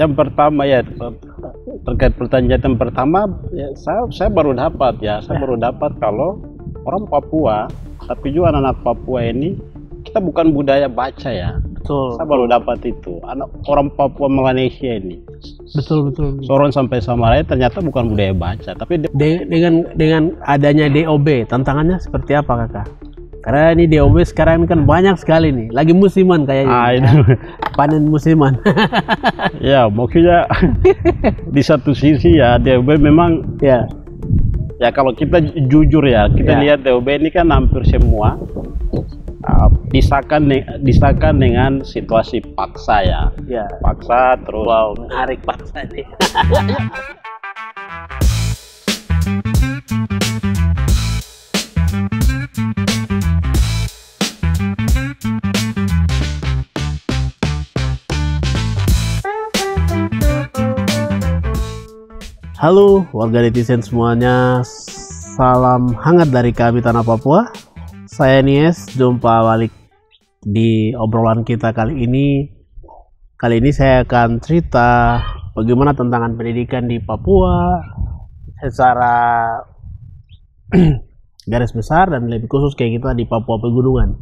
yang pertama ya terkait pertanyaan pertama ya, saya baru dapat kalau orang Papua, tapi juga anak-anak Papua ini kita bukan budaya baca ya. Betul. Saya baru dapat itu. Anak orang Papua Malaysia ini. Betul. Sorong sampai Samarai ternyata bukan budaya baca, tapi dengan adanya DOB, tantangannya seperti apa kakak? Karena ini DOB sekarang kan banyak sekali nih, lagi musiman kayaknya. Panen musiman. Ya, maksudnya di satu sisi ya DOB memang ya kalau kita jujur ya, kita lihat DOB ini kan hampir semua disahkan dengan situasi paksa ya. Paksa terus. Wow, menarik paksa nih. Halo warga netizen semuanya, salam hangat dari kami Tanah Papua. Saya Nies, jumpa balik di obrolan kita kali ini. Kali ini saya akan cerita bagaimana tantangan pendidikan di Papua secara garis besar dan lebih khusus kayak kita di Papua Pegunungan.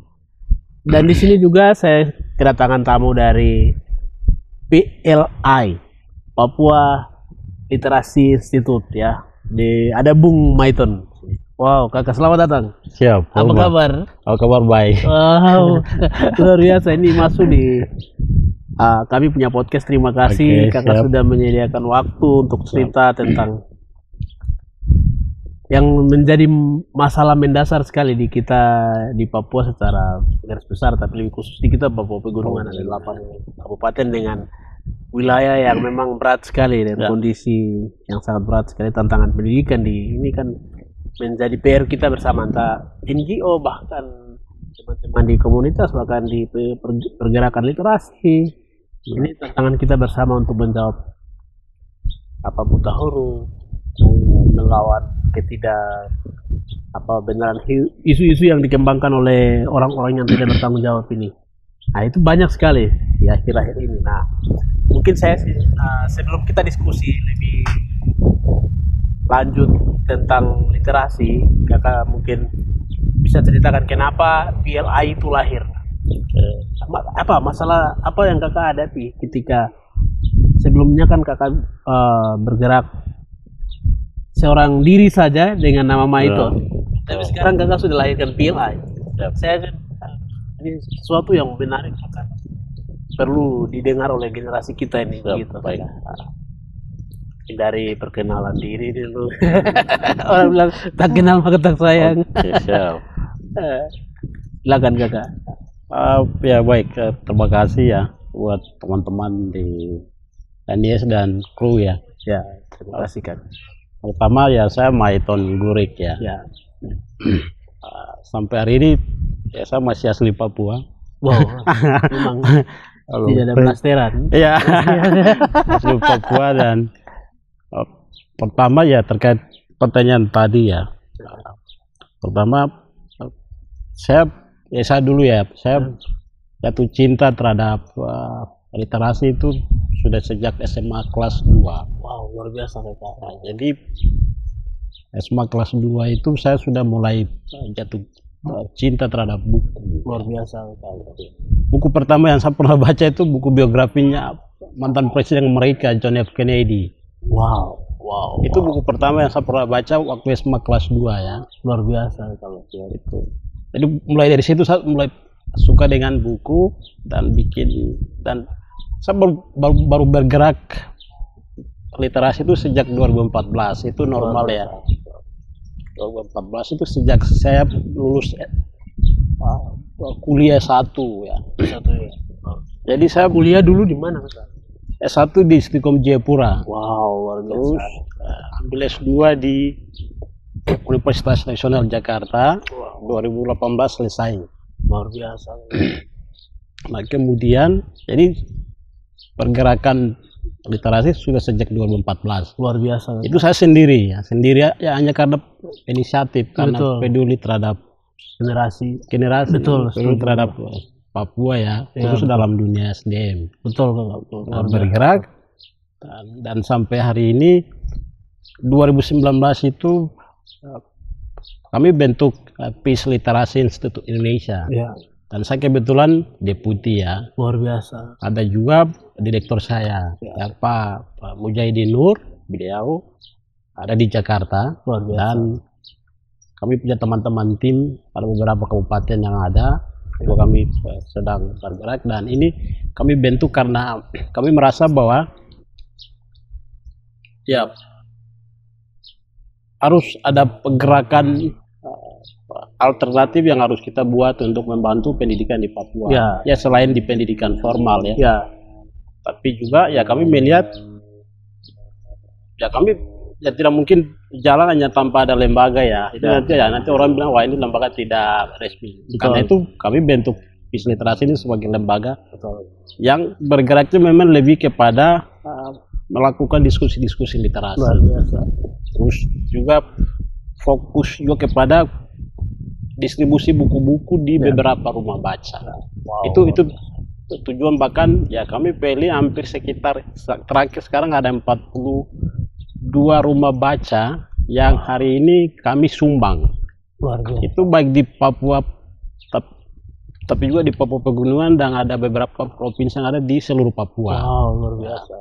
Dan di sini juga saya kedatangan tamu dari PLI, Papua Literasi Institute ya. Ada Bung Maiton. Wow, kakak selamat datang. Siap. Apa kabar? Kabar baik. Wow, luar biasa ini masuk di kami punya podcast. Terima kasih kakak sudah menyediakan waktu untuk cerita tentang yang menjadi masalah mendasar sekali di kita di Papua secara garis besar, tapi lebih khusus di kita Papua Pegunungan. Ada 8 kabupaten dengan wilayah yang memang berat sekali dan kondisi yang sangat berat sekali. Tantangan pendidikan di ini kan menjadi PR kita bersama, entah NGO bahkan teman-teman di komunitas, bahkan di pergerakan literasi. Ini tantangan kita bersama untuk menjawab apa buta huruf, melawan benaran isu-isu yang dikembangkan oleh orang-orang yang tidak bertanggung jawab ini. Nah itu banyak sekali di akhir-akhir ini. Nah mungkin saya sebelum kita diskusi lebih lanjut tentang literasi, kakak mungkin bisa ceritakan kenapa PLI itu lahir. Apa masalah apa yang kakak hadapi ketika sebelumnya kan kakak bergerak seorang diri saja dengan nama Maiton, tapi sekarang kakak sudah lahirkan PLI. Saya ini sesuatu yang menarik, perlu didengar oleh generasi kita ini. Gitu. Baik. Dari perkenalan diri dulu. Orang bilang tak kenal maka tak sayang. Siap. Silakan kakak. Ya baik, terima kasih ya buat teman-teman di Nies dan kru ya. Ya, terima kasih kan. Pertama ya saya Maiton Gurik ya. Sampai hari ini ya saya masih asli Papua. Wow, memang tidak ada blasteran. Iya, asli Papua. Dan pertama ya terkait pertanyaan tadi ya. Pertama saya dulu ya, saya jatuh cinta terhadap literasi itu sudah sejak SMA kelas 2. Wow, luar biasa kakak. Nah, jadi SMA kelas 2 itu saya sudah mulai jatuh cinta terhadap buku. Luar biasa kakak. Buku pertama yang saya pernah baca itu buku biografinya mantan presiden Amerika John F. Kennedy. Wow. Itu buku pertama yang saya pernah baca waktu SMA kelas 2 ya. Luar biasa kalau itu. Jadi mulai dari situ saya mulai suka dengan buku dan saya baru bergerak literasi itu sejak 2014. Itu normal ya. 2014 itu sejak saya lulus kuliah S1 ya. Jadi saya kuliah dulu di mana Kak? S1 di Istiqom Jayapura. Wow, luar biasa. Terus ambil S2 di Universitas Nasional Jakarta. 2018 selesai. Luar biasa. Nah kemudian jadi pergerakan literasi sudah sejak 2014. Luar biasa. Itu saya sendiri ya hanya karena inisiatif, karena peduli terhadap generasi betul, peduli terhadap Papua ya, khusus dalam dunia SDM. Betul. Bergerak Dan sampai hari ini 2019 itu kami bentuk Peace Literasi Institute Indonesia. Ya. Dan saya kebetulan deputi ya. Luar biasa. Ada juga direktur saya, ya, Pak Mujahidin Nur, beliau ada di Jakarta. Luar biasa. Dan kami punya teman-teman tim pada beberapa kabupaten yang ada. Juga kami sedang bergerak, dan ini kami bentuk karena kami merasa bahwa ya harus ada pergerakan alternatif yang harus kita buat untuk membantu pendidikan di Papua. Ya selain di pendidikan formal ya. Ya. Tapi juga ya kami melihat ya kami ya tidak mungkin jalan hanya tanpa ada lembaga ya. Itu nanti orang bilang wah ini lembaga tidak resmi. Betul. Karena itu kami bentuk Peace Literasi ini sebagai lembaga yang bergeraknya memang lebih kepada melakukan diskusi-diskusi literasi. Luar biasa. Terus juga fokus juga kepada distribusi buku-buku di beberapa rumah baca. Itu tujuan, bahkan ya kami pilih hampir sekitar terakhir sekarang ada 42 rumah baca yang hari ini kami sumbang. Luar biasa. Itu baik di Papua tapi juga di Papua Pegunungan, dan ada beberapa provinsi yang ada di seluruh Papua. Luar biasa.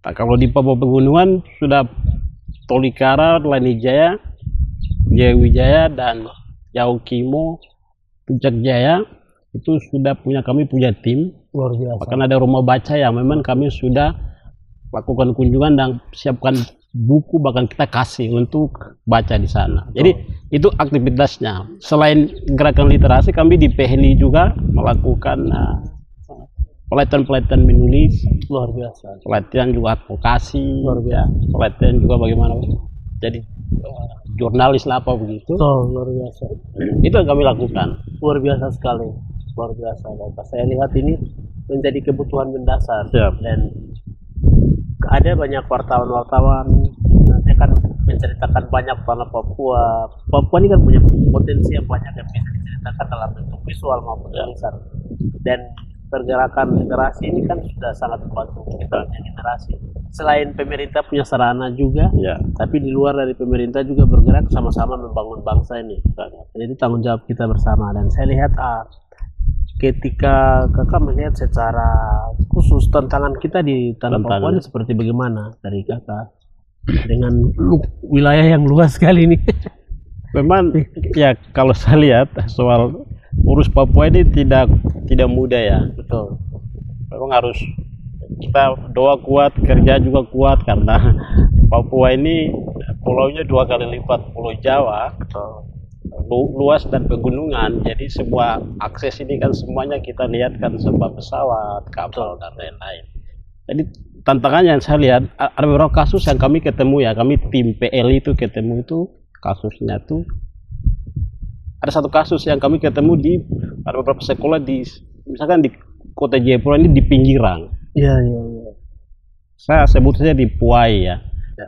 Nah, kalau di Papua Pegunungan sudah Tolikara, Lanijaya, Jaya dan Yaukimo, Puncak Jaya itu sudah kami punya tim. Luar biasa. Bahkan ada rumah baca yang memang kami sudah lakukan kunjungan dan siapkan buku, bahkan kita kasih untuk baca di sana. Jadi itu aktivitasnya. Selain gerakan literasi, kami di PHLI juga melakukan pelatihan menulis. Luar biasa. Pelatihan juga advokasi. Luar biasa. Pelatihan juga bagaimana jadi jurnalis lah apa begitu. Luar biasa. Itu yang kami lakukan. Luar biasa sekali. Luar biasa. Dan saya lihat ini menjadi kebutuhan mendasar. Siap. Dan ada banyak wartawan nanti akan menceritakan banyak tentang Papua. Papua ini kan punya potensi yang banyak yang bisa diceritakan dalam bentuk visual maupun tulisan. Dan pergerakan literasi ini kan sudah sangat membantu kita punya literasi. Selain pemerintah punya sarana juga, tapi di luar dari pemerintah juga bergerak sama-sama membangun bangsa ini. Jadi itu tanggung jawab kita bersama. Dan saya lihat ketika kakak melihat secara khusus tantangan kita di tanah Papua ini seperti bagaimana dari kakak dengan wilayah yang luas sekali ini. Memang ya kalau saya lihat soal urus Papua ini tidak mudah ya. Betul. Memang harus kita doa kuat, kerja juga kuat, karena Papua ini pulaunya 2 kali lipat Pulau Jawa. Betul. Luas dan pegunungan, jadi semua akses ini kan semuanya kita lihat kan serba pesawat, kapal dan lain-lain. Jadi tantangannya yang saya lihat ada beberapa kasus yang kami ketemu ya, kami tim PL itu ketemu itu kasusnya tuh ada satu kasus yang kami ketemu di ada beberapa sekolah di misalkan di kota Jayapura ini di pinggiran. Iya. Saya sebut saja di Puai ya.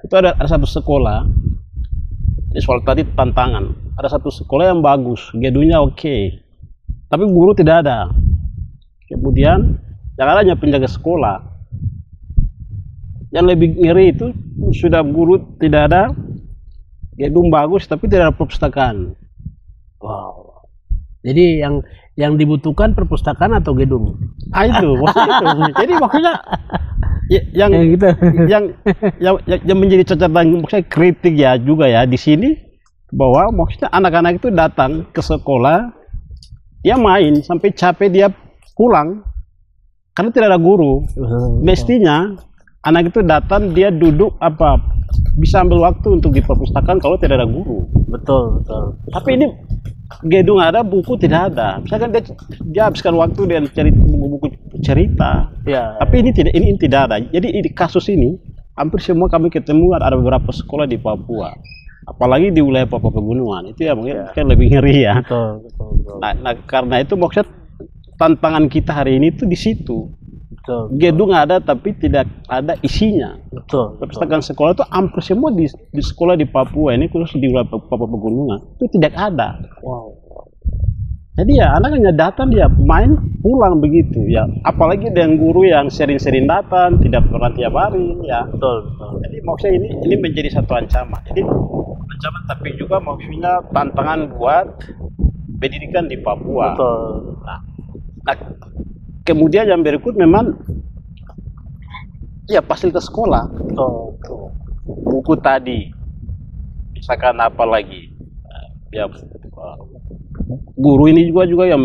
Itu ada satu sekolah. Ini soal tadi tantangan. Ada satu sekolah yang bagus, gedungnya oke, tapi guru tidak ada. Kemudian jangan hanya penjaga sekolah. Yang lebih ngeri itu sudah guru tidak ada, gedung bagus tapi tidak ada perpustakaan. Wow. Jadi yang dibutuhkan perpustakaan atau gedung? Itu. Jadi maksudnya yang menjadi catatan maksudnya kritik ya juga ya di sini, bahwa maksudnya anak-anak itu datang ke sekolah, dia main sampai capek dia pulang karena tidak ada guru. Mestinya anak itu datang, dia duduk bisa ambil waktu untuk di perpustakaan kalau tidak ada guru. Betul. Tapi ini gedung ada, buku tidak ada. Misalkan dia habiskan waktu dengan buku-buku cerita. Ya. Tapi ini tidak ada. Jadi di kasus ini hampir semua kami ketemu ada beberapa sekolah di Papua. Apalagi di wilayah Papua Pegunungan itu ya mungkin kan lebih ngeri ya. Betul. Nah karena itu maksud tantangan kita hari ini tuh di situ. Betul. Gedung ada tapi tidak ada isinya. Betul. Perpustakaan sekolah itu hampir semua di sekolah di Papua ini, khusus di wilayah Papua Pegunungan itu tidak ada. Wow. Jadi ya anaknya datang dia main pulang begitu ya. Apalagi dengan guru yang sering-sering datang, tidak pernah tiap hari ya. Betul, betul. Jadi maksudnya ini menjadi satu ancaman. Jadi ancaman tapi juga maksudnya tantangan buat pendidikan di Papua. Betul. Nah, kemudian yang berikut memang ya fasilitas sekolah. Betul, betul. Buku tadi, misalkan apa lagi? Ya guru ini juga yang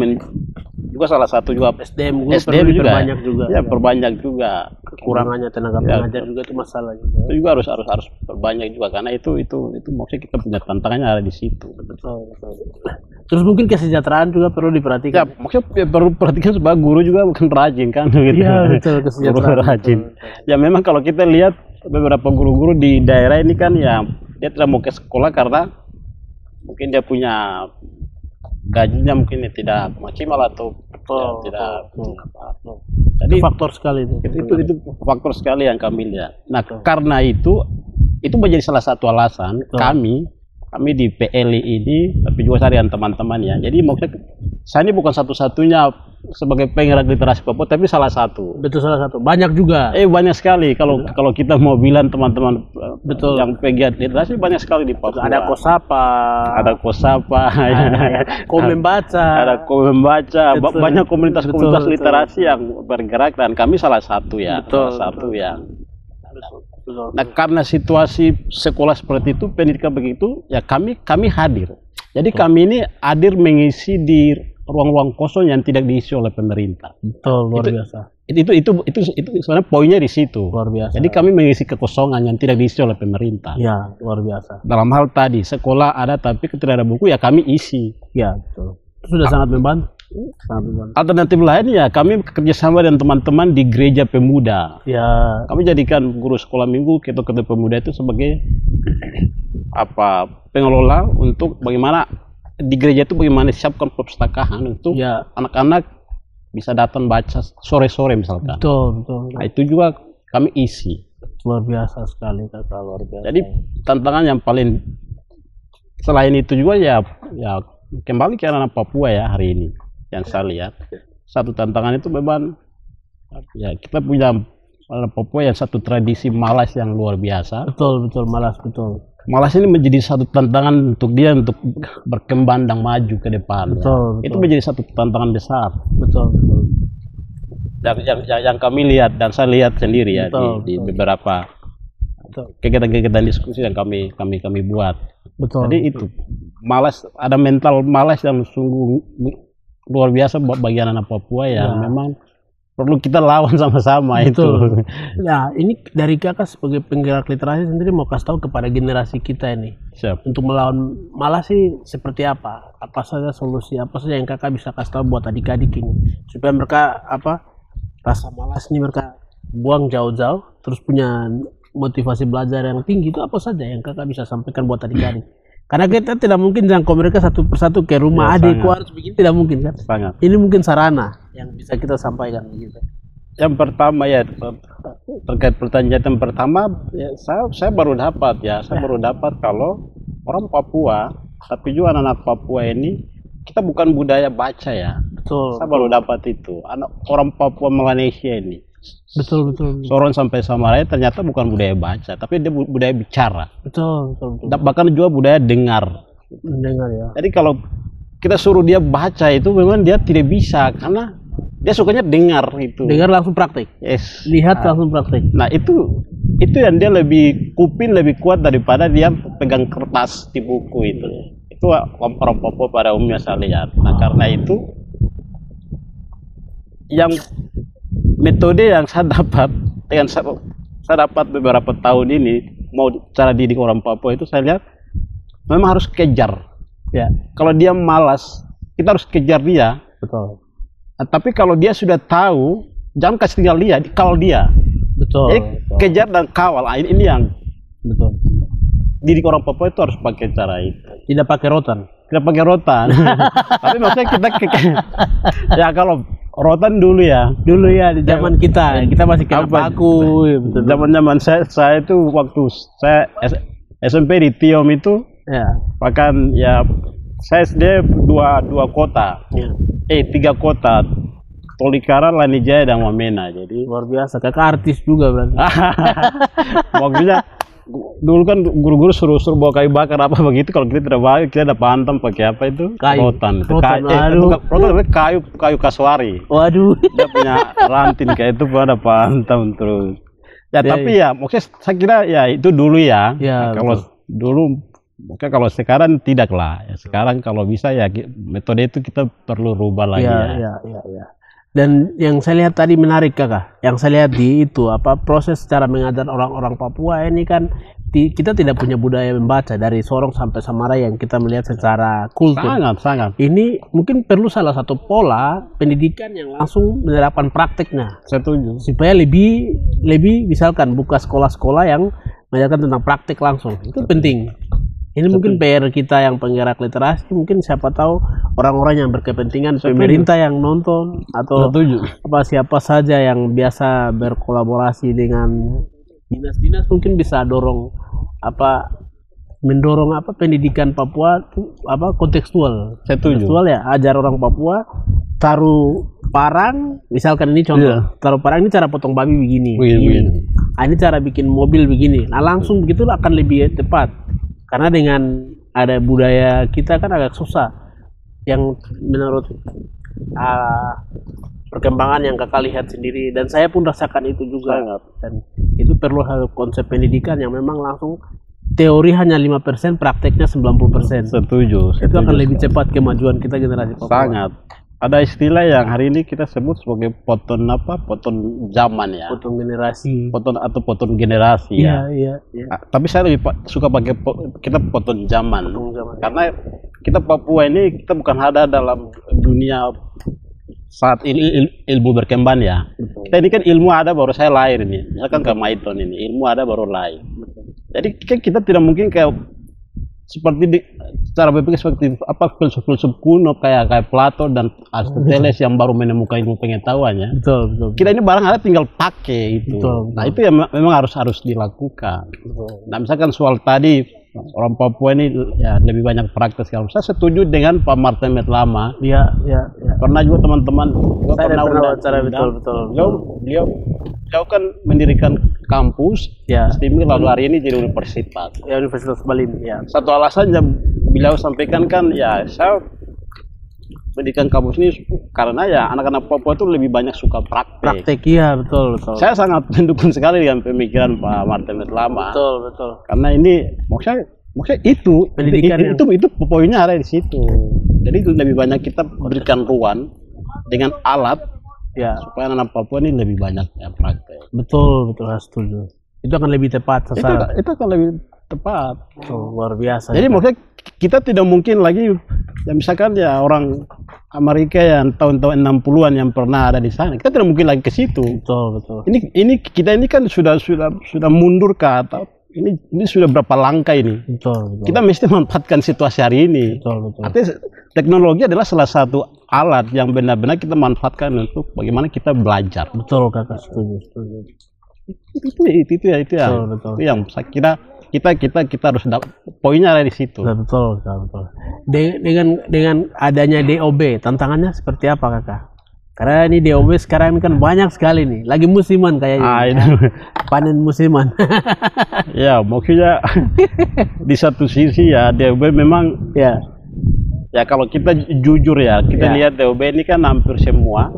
juga salah satu juga SDM SDM perlu juga diperbanyak juga. ya perbanyak juga Kekurangannya tenaga Ya, pengajar juga itu masalah juga. itu juga harus perbanyak juga karena itu maksudnya kita punya tantangannya ada di situ. Betul, betul. Terus mungkin kesejahteraan juga perlu Ya diperhatikan. maksudnya ya, perlu perhatikan sebagai guru juga bukan rajin kan gitu. Iya, betul, kesejahteraan. Guru rajin. Ya memang kalau kita lihat beberapa guru-guru di daerah ini kan ya dia tidak mau ke sekolah karena mungkin dia punya gajinya mungkin tidak maksimal atau ya, tidak. Jadi faktor sekali itu. Itu faktor sekali yang kami lihat. Nah karena itu menjadi salah satu alasan kami di PLI ini, tapi juga saya dan teman-teman ya. Jadi maksudnya saya ini bukan satu-satunya sebagai penggerak literasi Papua, tapi salah satu. Betul, salah satu. Banyak juga. Banyak sekali kalau kita mau bilang teman-teman Betul. yang pegiat literasi banyak sekali di Papua. Ada Kosapa, ada Komen Baca, ada Komen Baca, Betul. banyak komunitas-komunitas Betul, literasi yang bergerak dan kami salah satu ya. Betul, Salah satu yang. Betul. Nah karena situasi sekolah seperti itu, pendidikan begitu, ya kami hadir. Jadi kami ini hadir mengisi di ruang-ruang kosong yang tidak diisi oleh pemerintah. Betul, luar biasa. Itu sebenarnya poinnya di situ. Luar biasa. Jadi kami mengisi kekosongan yang tidak diisi oleh pemerintah. Ya, luar biasa. Dalam hal tadi sekolah ada tapi tidak ada buku ya kami isi. Ya, betul. Itu sudah sangat membantu. Sangat membantu. Alternatif lain ya kami kerjasama dengan teman-teman di gereja pemuda. Ya, Kami jadikan guru sekolah minggu ketua pemuda itu sebagai pengelola untuk bagaimana di gereja itu bagaimana siapkan perpustakaan untuk ya. anak-anak bisa datang baca sore-sore misalkan. Betul, betul. Nah itu juga kami isi. Luar biasa sekali, Kakak, luar biasa. Jadi tantangan yang paling selain itu juga ya kembali ke anak Papua ya hari ini yang saya lihat satu tantangan itu memang ya kita punya anak Papua yang satu tradisi malas yang luar biasa. Betul, betul, malas, betul. Malas ini menjadi satu tantangan untuk dia untuk berkembang dan maju ke depan. Betul, ya. betul. Itu menjadi satu tantangan besar. Betul, betul. Yang kami lihat dan saya lihat sendiri ya Betul, di beberapa Betul. kegiatan-kegiatan diskusi yang kami buat. Betul. Jadi itu malas, ada mental malas yang sungguh luar biasa buat bagian anak Papua yang memang perlu kita lawan sama-sama. Betul. itu. Nah, ini dari Kakak sebagai penggerak literasi sendiri mau kasih tahu kepada generasi kita ini. Siap. Untuk melawan malas sih seperti apa? Apa saja solusi, apa saja yang Kakak bisa kasih tahu buat adik-adik ini supaya mereka rasa malas ini mereka buang jauh-jauh, terus punya motivasi belajar yang tinggi. Itu apa saja yang Kakak bisa sampaikan buat adik-adik? Karena kita tidak mungkin jangkau mereka satu persatu ke rumah adikku harus begini, tidak mungkin kan? Sangat. Ini mungkin sarana yang bisa kita sampaikan begitu. Yang pertama ya terkait pertanyaan pertama ya, saya baru dapat kalau orang Papua tapi juga anak-anak Papua ini kita bukan budaya baca ya. Betul. Saya baru dapat itu. Orang Papua Malaysia ini. Betul. Sorong sampai Samarai ternyata bukan budaya baca, tapi dia budaya bicara. Betul. Bahkan juga budaya dengar. Mendengar ya. Jadi kalau kita suruh dia baca itu memang dia tidak bisa karena dia sukanya dengar itu. Dengar langsung praktik. Yes. Lihat langsung praktik. Nah itu yang dia lebih lebih kuat daripada dia pegang kertas di buku itu. Itu orang Papua pada umumnya saya lihat. Nah karena itu yang metode yang saya dapat beberapa tahun ini mau cara didik orang Papua itu saya lihat memang harus kejar ya. Kalau dia malas kita harus kejar dia. Betul. Nah, tapi kalau dia sudah tahu jangan kasih tinggal dia, kawal dia. Betul. Jadi kejar dan kawal. Nah, ini yang betul. Didik orang Papua itu harus pakai cara itu. Tidak pakai rotan. Tidak pakai rotan. Tapi maksudnya kita ya kalau rotan dulu ya di zaman kita masih kena paku. Zaman saya itu waktu saya SMP di Tiom itu ya. bahkan ya Saya SD dua kota, Ya. 3 kota, Tolikara, Lanijaya, dan Wamena. Jadi Luar biasa, kakak artis juga berarti. maksudnya dulu kan guru-guru suruh bawa kayu bakar apa begitu. Kalau kita tidak bawa, kita ada pantam pakai apa itu? Kayu. Rotan. Rotan, aduh. Rotan namanya kayu kasuari. Waduh. Dia punya ranting kayak itu, ada pantam terus. Ya, Ya, tapi ya maksudnya saya kira ya itu dulu ya. Ya, Kalau dulu, mungkin kalau sekarang tidak lah. Ya, sekarang kalau bisa ya metode itu kita perlu rubah lagi ya. Ya. Dan yang saya lihat tadi menarik kakak, yang saya lihat di itu apa proses cara mengajar orang-orang Papua ini kan kita tidak punya budaya membaca dari Sorong sampai Samarai yang kita melihat secara kultur. Sangat. Ini mungkin perlu salah satu pola pendidikan yang langsung menerapkan prakteknya. Setuju. Supaya lebih misalkan buka sekolah-sekolah yang mengajarkan tentang praktek langsung. Itu penting. Ini mungkin PR kita yang penggerak literasi, mungkin siapa tahu orang-orang yang berkepentingan, pemerintah yang nonton atau siapa saja yang biasa berkolaborasi dengan dinas-dinas mungkin bisa mendorong pendidikan Papua kontekstual. Kontekstual ya, ajar orang Papua taruh parang, misalkan ini contoh, taruh parang ini cara potong babi begini. Ini cara bikin mobil begini. Nah, langsung begitu akan lebih tepat. Karena dengan ada budaya kita kan agak susah yang menurut perkembangan yang kakak lihat sendiri, dan saya pun rasakan itu juga. Dan itu perlu konsep pendidikan yang memang langsung teori hanya 5%, prakteknya 90%. Setuju. Itu akan lebih cepat kemajuan kita generasi Papua. Sangat. Ada istilah yang hari ini kita sebut sebagai poton zaman ya. Potong generasi. Poton generasi ya. Iya. Tapi saya lebih suka pakai kita poton zaman. Karena kita Papua ini kita bukan ada dalam dunia saat ini ilmu berkembang ya. Kita ini kan ilmu ada baru saya lahir ini. Misalkan ke Maiton ini ilmu ada baru lahir. Jadi kita tidak mungkin kayak seperti cara berpikir seperti filsuf kuno kayak Plato dan Aristoteles yang baru menemukan ilmu pengetahuannya. Betul. Kita ini barang ada tinggal pakai itu. Betul. Nah itu yang memang harus dilakukan. Nah misalkan soal tadi orang Papua ini ya lebih banyak praktek sekali. Saya setuju dengan Pak Martin Metlama. Iya. Pernah juga teman-teman pernah wawancara betul. Beliau kan mendirikan kampus, STIMI, lalu hari ini jadi universitas. Ya, Universitas Balim. Ya. Satu alasan yang beliau sampaikan kan ya saya mendirikan kampus ini karena ya anak-anak Papua itu lebih banyak suka praktek. Iya, betul. Saya sangat mendukung sekali dengan pemikiran Pak Martin Metlama. Betul. Karena ini maksudnya itu pendidikan itu poinnya ada di situ. Jadi lebih banyak kita berikan ruang dengan alat supaya anak Papua ini lebih banyak praktek. Betul, setuju. Itu akan lebih tepat sasaran. Itu akan lebih tepat. Luar biasa. Jadi maksudnya kita tidak mungkin lagi ya misalkan ya orang Amerika yang tahun-tahun 60-an yang pernah ada di sana. Kita tidak mungkin lagi ke situ. Betul. Ini kita ini kan sudah mundur ke atau ini sudah berapa langkah ini. Betul. Kita mesti memanfaatkan situasi hari ini. Betul. Artinya teknologi adalah salah satu alat yang benar-benar kita manfaatkan untuk bagaimana kita belajar. Betul, kakak setuju. Itu ya. Betul. Itu yang saya kira kita harus poinnya ada di situ. Betul. Dengan adanya DOB, tantangannya seperti apa kakak? Karena ini DOB sekarang ini kan banyak sekali nih, lagi musiman kayaknya. Panen musiman. Ya, maksudnya di satu sisi ya DOB memang ya kalau kita jujur ya, kita lihat DOB ini kan hampir semua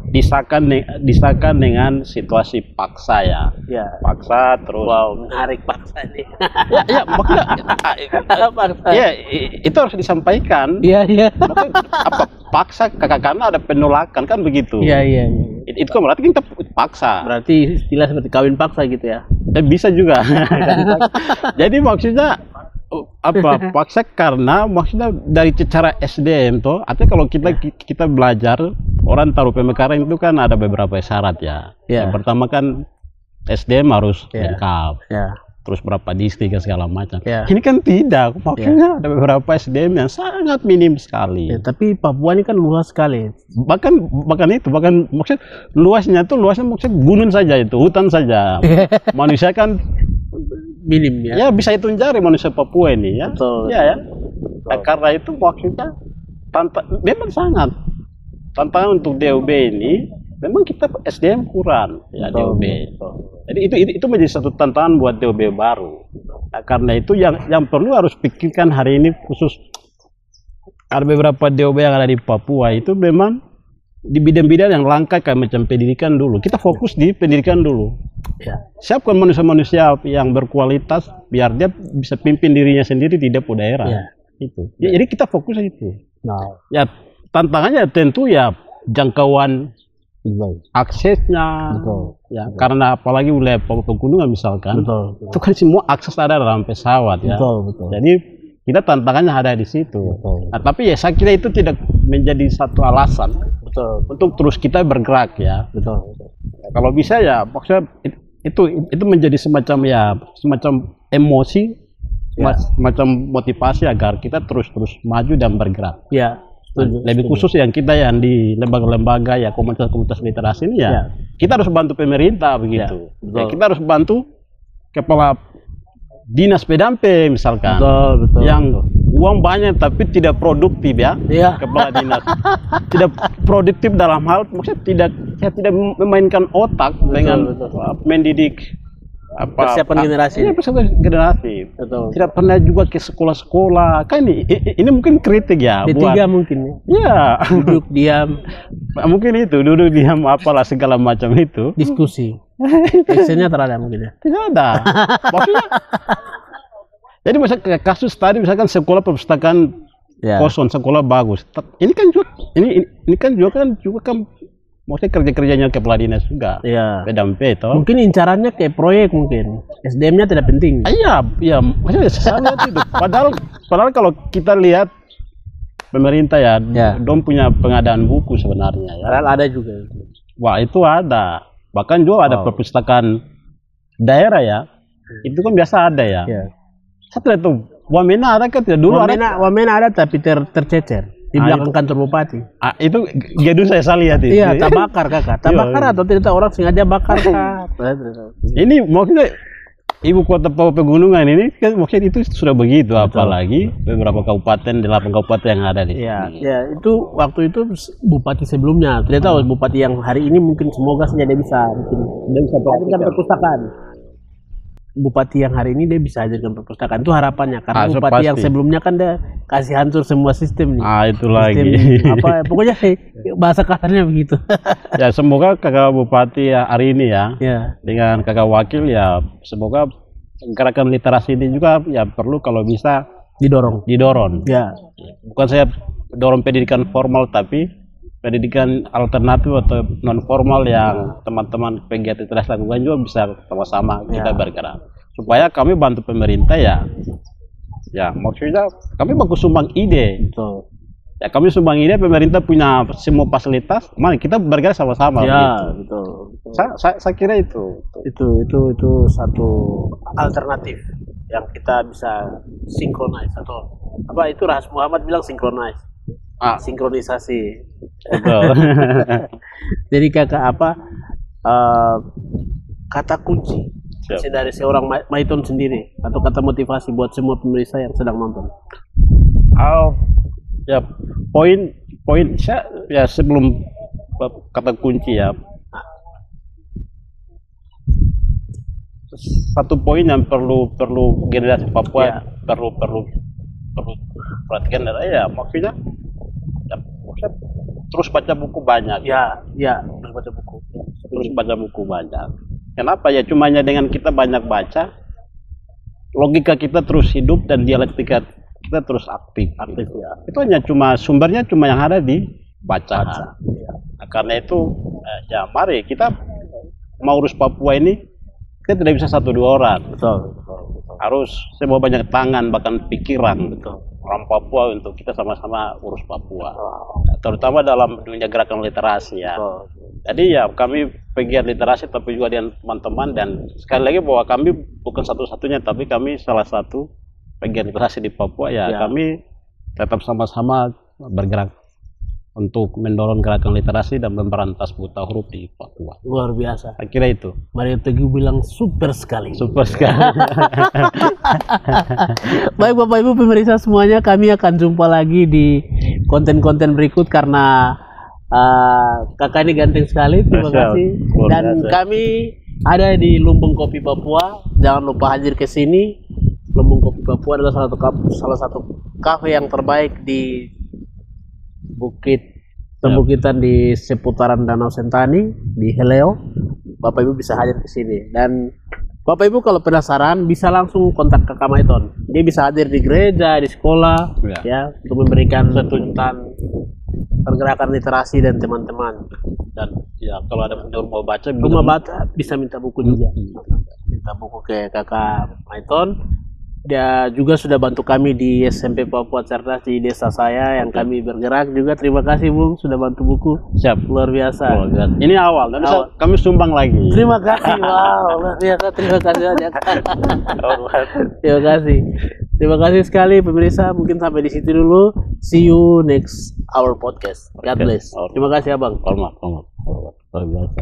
disahkan dengan situasi paksa ya. Paksa terus. Wow, menarik paksa nih. ya maksudnya itu harus disampaikan. Iya. Apa paksa karena ada penolakan kan begitu. Iya. Itu kan berarti kita paksa. Berarti istilah seperti kawin paksa gitu ya. Bisa juga. Jadi maksudnya paksa karena maksudnya dari secara SDM tuh, artinya kalau kita belajar orang taruh pemekaran itu kan ada beberapa syarat ya. Yang pertama kan SDM harus lengkap. Terus berapa distrik segala macam. Ini kan tidak, maksudnya ada beberapa SDM yang sangat minim sekali. Tapi Papua ini kan luas sekali. Bahkan maksudnya luasnya maksudnya gunung saja itu, hutan saja. Manusia kan minim ya. Ya bisa hitung jari manusia Papua ini ya. Betul. Ya. Nah, karena itu maksudnya memang sangat tantangan untuk DOB ini. Memang kita SDM kurang ya DOB. Jadi itu menjadi satu tantangan buat DOB baru. Nah, karena itu yang perlu harus pikirkan hari ini khusus ada beberapa DOB yang ada di Papua itu memang di bidang-bidang yang langka kayak macam pendidikan dulu. Kita fokus di pendidikan dulu. Ya. Siapkan manusia-manusia yang berkualitas biar dia bisa pimpin dirinya sendiri di depo daerah. Ya. Itu. Ya, jadi kita fokus itu. Nah, ya tantangannya tentu ya jangkauan aksesnya. Ya, karena apalagi wilayah pegunungan misalkan. Itu kan semua akses ada dalam pesawat ya. Jadi kita tantangannya ada di situ. Nah, tapi ya saya kira itu tidak menjadi satu alasan untuk terus kita bergerak ya. Ya, kalau bisa ya maksudnya itu menjadi semacam emosi, semacam motivasi agar kita terus maju dan bergerak. Ya. Lebih khusus yang kita yang di lembaga-lembaga ya komunitas literasi ini ya, kita harus bantu pemerintah begitu. Ya, kita harus bantu kepala dinas pendamping misalkan, yang uang banyak tapi tidak produktif ya. Kepala dinas tidak produktif dalam hal maksudnya tidak memainkan otak dengan mendidik persiapan generasi. Iya, persiapan generasi. Betul. Tidak pernah juga ke sekolah-sekolah. Kan ini mungkin kritik ya. D3 mungkin. Ya. Duduk diam. Mungkin itu duduk diam apalah segala macam itu. Diskusi. Actionnya terada mungkin ya. Tidak ada. Maksudnya. Jadi misalnya kasus tadi misalkan sekolah perpustakaan kosong, sekolah bagus. Ini kan juga maksudnya kerja-kerjanya kepala dinas juga. Iya. PDAMP toh. Mungkin incarannya kayak proyek mungkin. SDM-nya tidak penting. Iya, maksudnya saya lihat itu. Padahal kalau kita lihat pemerintah ya, dong punya pengadaan buku sebenarnya ya. Padahal ada juga. Wah, itu ada. Bahkan juga ada perpustakaan daerah ya. Itu kan biasa ada ya. Saya tidak tahu. Wamena ada kan tidak dulu Wamena ada tapi tercecer. Di belakang kantor bupati. Itu gedung saya lihat itu. Iya, tak bakar kakak. Tak bakar atau tidak orang sengaja bakar kak. Ini maksudnya ibu kota Papua Pegunungan ini kan maksudnya itu sudah begitu. Apalagi beberapa kabupaten, 8 kabupaten yang ada di sini. Ya, itu waktu itu bupati sebelumnya. Tidak tahu bupati yang hari ini mungkin semoga saja dia bisa hadirkan perpustakaan. Bupati yang hari ini dia bisa hadirkan perpustakaan itu harapannya karena bupati yang sebelumnya kan dia kasih hancur semua sistem nih. Itu lagi. Pokoknya bahasa kasarnya begitu. Ya semoga kakak bupati ya hari ini ya. Dengan kakak wakil ya semoga gerakan literasi ini juga ya perlu kalau bisa didorong. Ya. Bukan saya dorong pendidikan formal tapi pendidikan alternatif atau non formal yang teman-teman pegiat literasi lakukan juga bisa sama-sama kita bergerak supaya kami bantu pemerintah ya maksudnya kami bagus sumbang ide. Ya kami sumbang ide, pemerintah punya semua fasilitas, mari kita bergerak sama-sama. Betul. Saya kira itu satu alternatif yang kita bisa sinkronis atau apa itu Ras Muhammad bilang sinkronis. Sinkronisasi. Jadi kakak kata kunci dari seorang Maiton sendiri atau kata motivasi buat semua pemirsa yang sedang nonton. Ya poin saya ya sebelum kata kunci ya, satu poin yang perlu generasi Papua perlu perhatikan adalah maksudnya terus baca buku banyak. Terus baca buku banyak. Kenapa ya? Cumanya dengan kita banyak baca, logika kita terus hidup dan dialektika kita terus aktif ya. Itu hanya sumbernya cuma yang ada di bacaan. Nah, karena itu mari kita mau urus Papua ini kita tidak bisa 1-2 orang. Betul. Harus semua banyak tangan bahkan pikiran. Orang Papua untuk kita sama-sama urus Papua, terutama dalam dunia gerakan literasi ya. Jadi ya kami pegiat literasi tapi juga dengan teman-teman dan sekali lagi bahwa kami bukan satu-satunya tapi kami salah satu pegiat literasi di Papua ya. Kami tetap sama-sama bergerak untuk mendorong gerakan literasi dan memberantas buta huruf di Papua. Luar biasa. Saya kira itu. Mario Teguh bilang super sekali. Super sekali. Baik Bapak Ibu pemirsa semuanya, kami akan jumpa lagi di konten-konten berikut karena kakak ini ganteng sekali. Terima kasih. Dan kami ada di Lumbung Kopi Papua. Jangan lupa hadir ke sini. Lumbung Kopi Papua adalah salah satu kafe yang terbaik di Pembukitan di seputaran Danau Sentani di Heleo. Bapak Ibu bisa hadir ke sini. Dan Bapak Ibu kalau penasaran bisa langsung kontak Kakak Maiton. Dia bisa hadir di gereja, di sekolah, ya untuk memberikan tuntutan pergerakan literasi dan teman-teman. Dan ya kalau ada rumah baca, bisa minta buku juga. Minta buku ke Kakak Maiton. Dia juga sudah bantu kami di SMP Papua Cerdas di desa saya yang kami bergerak juga. Terima kasih Bung sudah bantu buku. Siap. Luar biasa. Ini awal. Kami sumbang lagi. Terima kasih. Wow, luar biasa. Terima kasih banyak. Terima kasih. Terima kasih sekali pemirsa. Mungkin sampai di situ dulu. See you next our podcast. God bless. Terima kasih Abang. Hormat. Luar biasa.